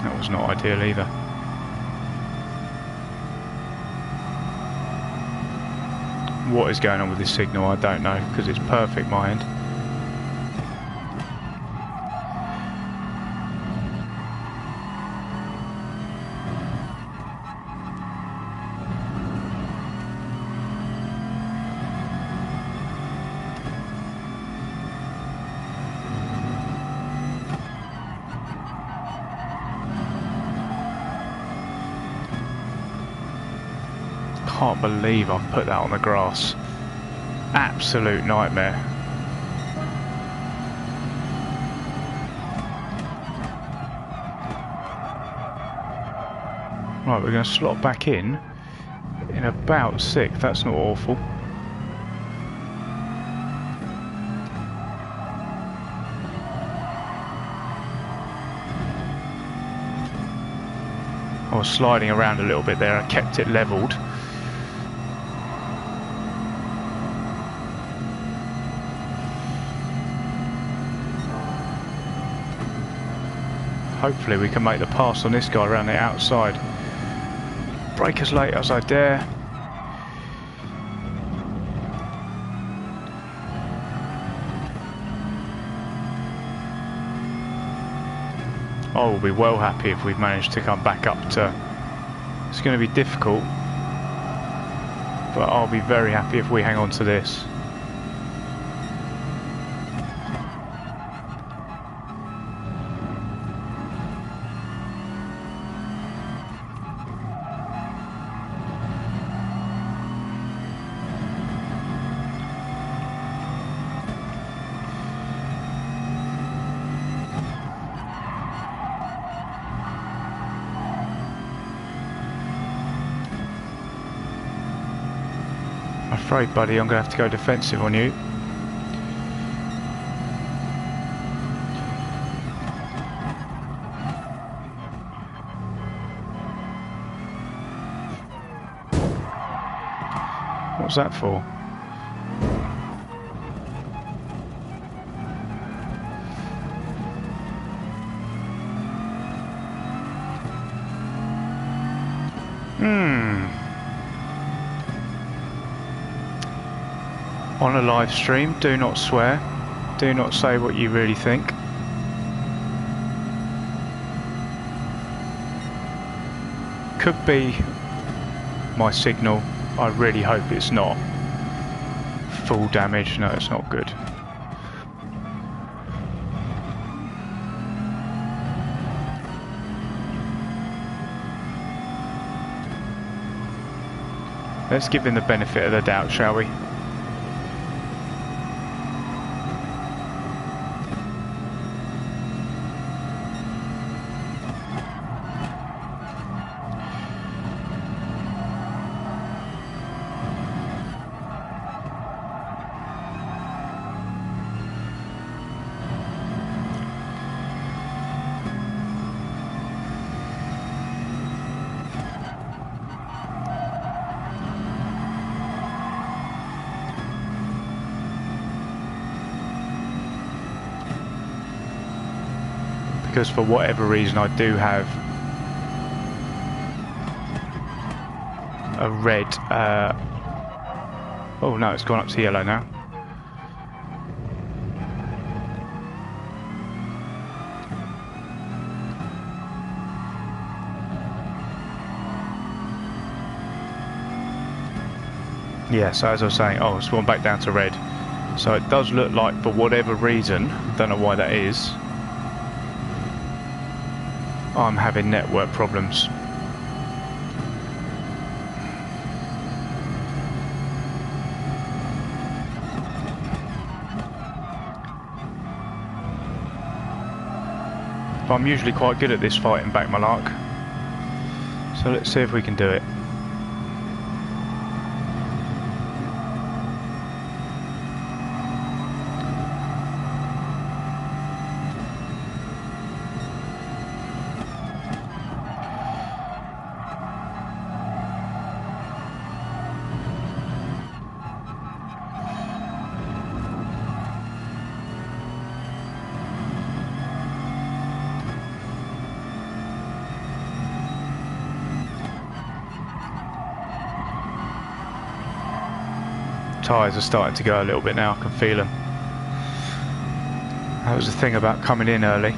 That was not ideal either. What is going on with this signal, I don't know, because it's perfect my end. Can't believe I've put that on the grass. Absolute nightmare. Right, we're going to slot back in about 6th. That's not awful. I was sliding around a little bit there. I kept it levelled. Hopefully we can make the pass on this guy around the outside. Brake as late as I dare. I will be well happy if we've managed to come back up to... It's going to be difficult, but I'll be very happy if we hang on to this. I'm afraid, buddy, I'm going to have to go defensive on you. What's that for? On a live stream, do not swear. Do not say what you really think. Could be my signal. I really hope it's not. Full damage. No, it's not good. Let's give him the benefit of the doubt, shall we? Because for whatever reason I do have a red, oh no, it's gone up to yellow now. Yeah, so as I was saying, oh, it's gone back down to red. So it does look like, for whatever reason, don't know why that is, I'm having network problems. But I'm usually quite good at this fighting back my luck. So let's see if we can do it. Tyres are starting to go a little bit now, I can feel them. That was the thing about coming in early.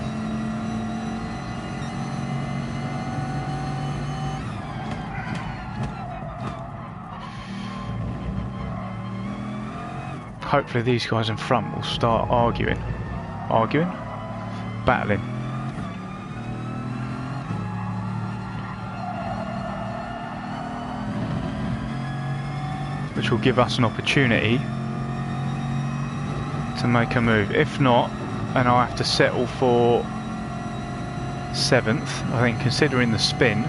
Hopefully these guys in front will start arguing. Battling. Which will give us an opportunity to make a move. If not, and I'll have to settle for 7th, I think, considering the spin,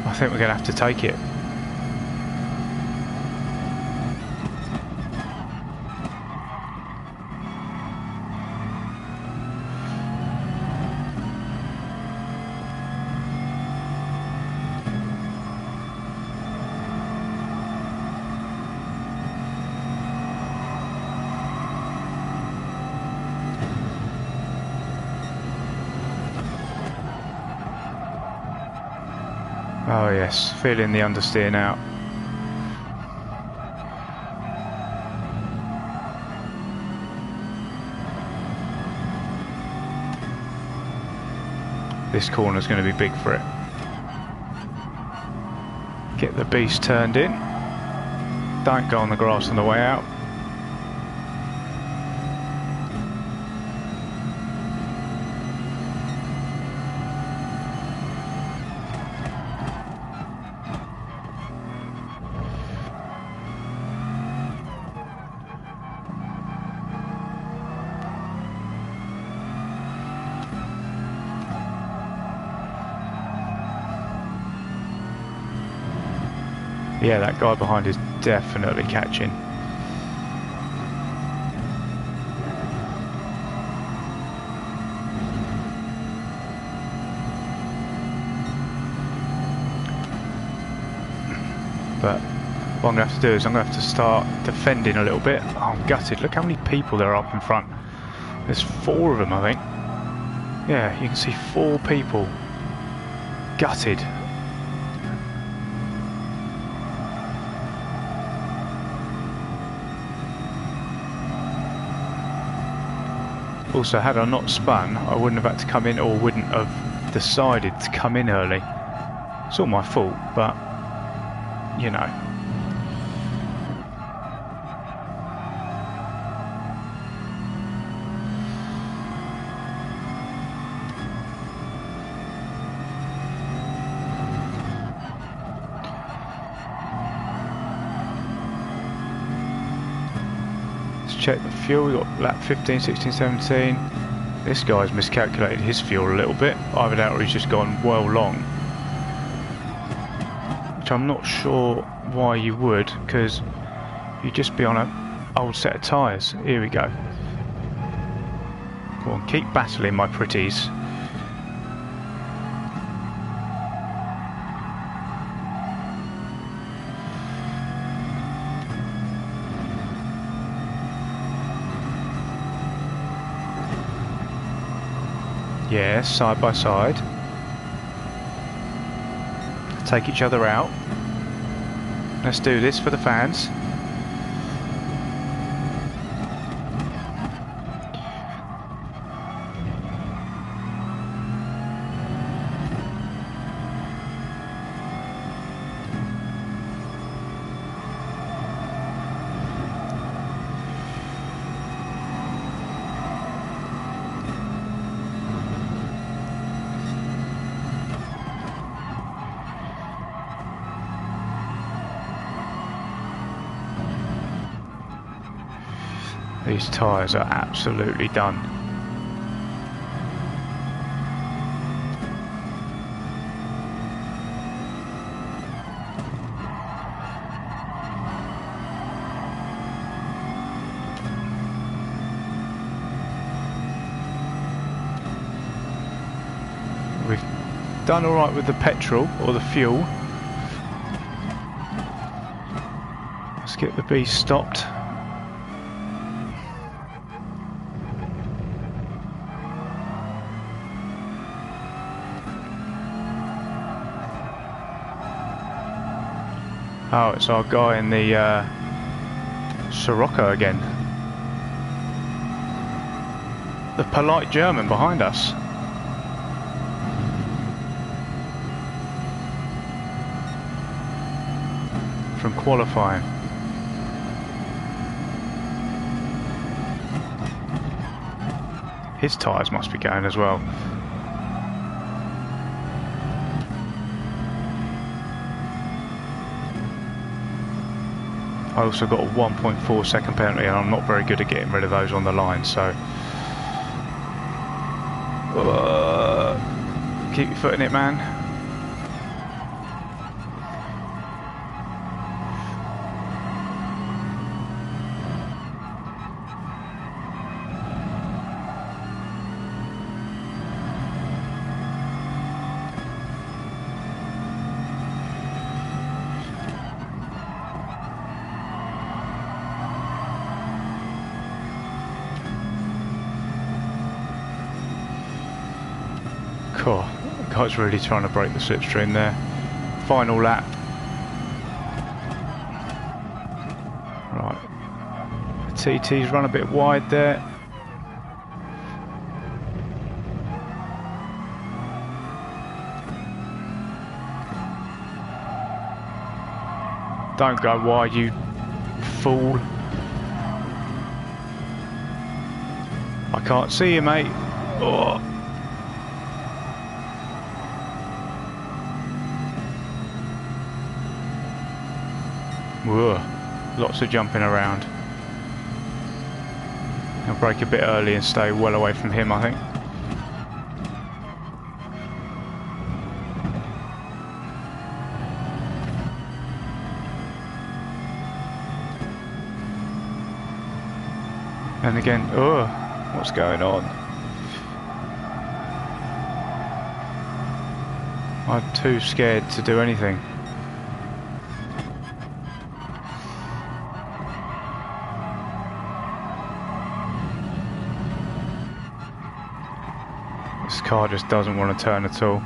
I think we're going to have to take it. Oh yes, feeling the understeer now. This corner's going to be big for it. Get the beast turned in. Don't go on the grass on the way out. Yeah, that guy behind is definitely catching. But what I'm going to have to do is I'm going to have to start defending a little bit. Oh, I'm gutted. Look how many people there are up in front. There's 4 of them, I think. Yeah, you can see 4 people. Gutted. Also, had I not spun, I wouldn't have had to come in, or wouldn't have decided to come in early. It's all my fault, but, you know. Check the fuel. We got lap 15, 16, 17. This guy's miscalculated his fuel a little bit. Either that or he's just gone well long, which I'm not sure why you would, because you'd just be on an old set of tyres. Here we go. Go on, keep battling, my pretties. Yeah, side by side. Take each other out. Let's do this for the fans. These tyres are absolutely done. We've done all right with the petrol or the fuel. Let's get the beast stopped. Oh, it's our guy in the Sirocco again. The polite German behind us. From qualifying. His tyres must be going as well. I also got a 1.4 second penalty, and I'm not very good at getting rid of those on the line, so keep your foot in it, man. Cool. The guy's really trying to break the slipstream there. Final lap. Right. The TT's run a bit wide there. Don't go wide, you fool. I can't see you, mate. Oh. Whoa. Lots of jumping around. I'll brake a bit early and stay well away from him, I think. And again, oh, what's going on? I'm too scared to do anything. This car just doesn't want to turn at all.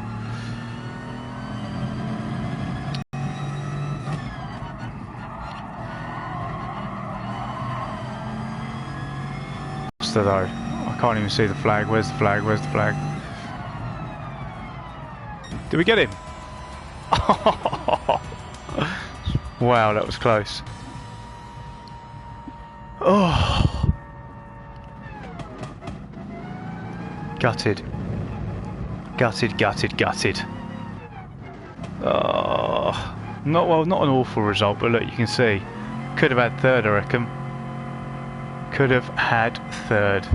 Though I can't even see the flag. Where's the flag? Where's the flag? Did we get him? Wow, that was close. Oh, gutted, gutted, gutted, gutted. Oh, not well, not an awful result, but look, you can see, could have had third, I reckon. Could have had third.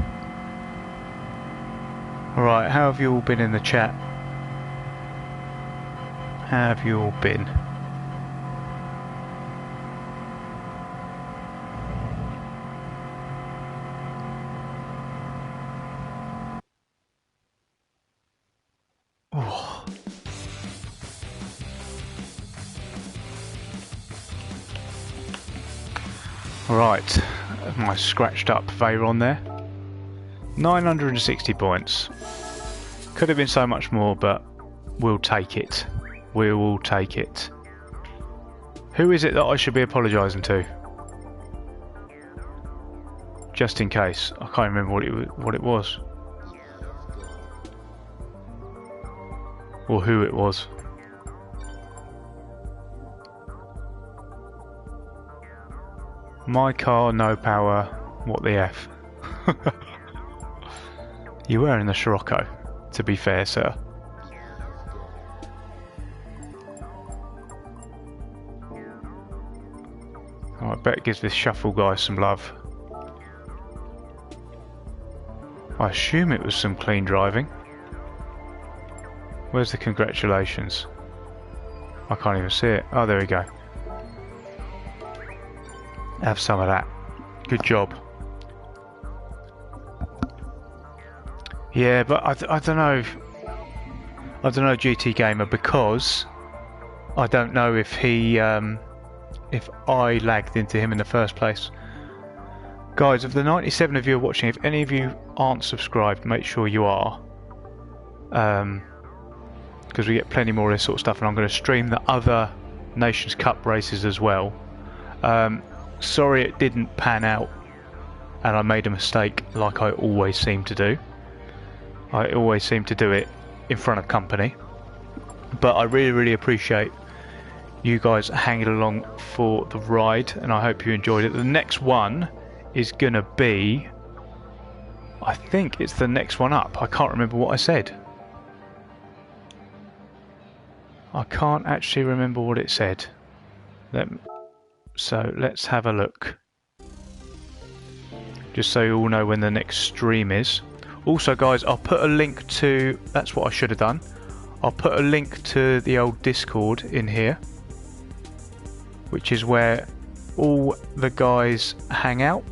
Right, how have you all been in the chat? How have you all been? Oh. Right. My scratched up Veyron there. 960 points. Could have been so much more, but we'll take it. We will take it. Who is it that I should be apologising to? Just in case. I can't remember what it was. Or who it was. My car, no power. What the F? You were in the Scirocco, to be fair, sir. I bet it gives this shuffle guy some love. I assume it was some clean driving. Where's the congratulations? I can't even see it. Oh, there we go. Have some of that. Good job. Yeah, but I don't know. I don't know GT Gamer, because I don't know if he if I lagged into him in the first place. Guys, of the 97 of you watching, if any of you aren't subscribed, make sure you are. Because we get plenty more of this sort of stuff, and I'm going to stream the other Nations Cup races as well. Sorry it didn't pan out and I made a mistake, like I always seem to do. I always seem to do it in front of company. But I really appreciate you guys hanging along for the ride, and I hope you enjoyed it. The next one is going to be... I think it's the next one up. I can't remember what I said. I can't actually remember what it said. So let's have a look. Just so you all know when the next stream is. Also guys, I'll put a link to... That's what I should have done. I'll put a link to the old Discord in here, which is where all the guys hang out.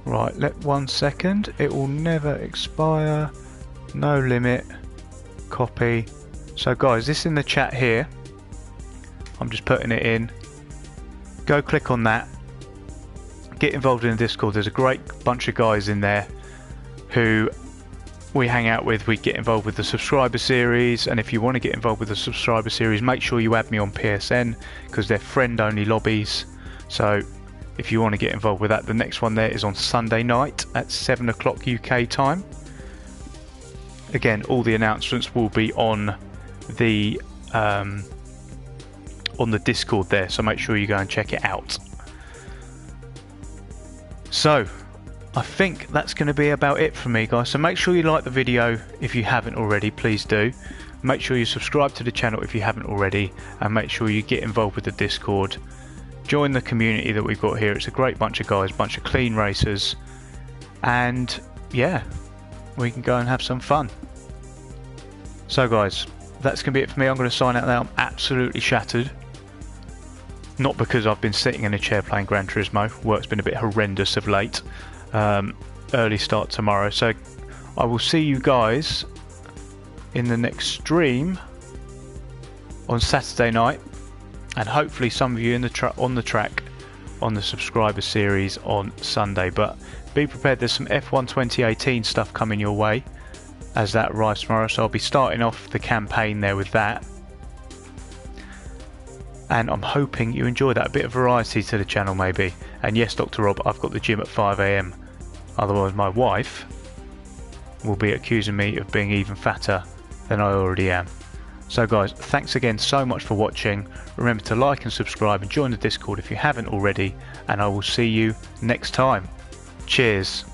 Right, let 1 second. It will never expire. No limit. Copy. So guys, this in the chat here. I'm just putting it in. Go click on that. Get involved in the Discord. There's a great bunch of guys in there who we hang out with. We get involved with the subscriber series, and if you want to get involved with the subscriber series, make sure you add me on PSN, because they're friend only lobbies. So if you want to get involved with that, the next one there is on Sunday night at 7 o'clock UK time. Again, all the announcements will be on the on the Discord there, so make sure you go and check it out. So I think that's going to be about it from me, guys. So make sure you like the video if you haven't already, please do. Make sure you subscribe to the channel if you haven't already, and make sure you get involved with the Discord. Join the community that we've got here. It's a great bunch of guys, bunch of clean racers, and yeah, we can go and have some fun. So guys, that's going to be it for me. I'm going to sign out now. I'm absolutely shattered. Not because I've been sitting in a chair playing Gran Turismo. Work's been a bit horrendous of late. Early start tomorrow. So I will see you guys in the next stream on Saturday night, and hopefully some of you on the track on the subscriber series on Sunday. But be prepared, there's some F1 2018 stuff coming your way as that arrives tomorrow, so I'll be starting off the campaign there with that, and I'm hoping you enjoy that. A bit of variety to the channel maybe. And yes, Dr. Rob, I've got the gym at 5 AM, otherwise my wife will be accusing me of being even fatter than I already am. So guys, thanks again so much for watching. Remember to like and subscribe and join the Discord if you haven't already, and I will see you next time. Cheers.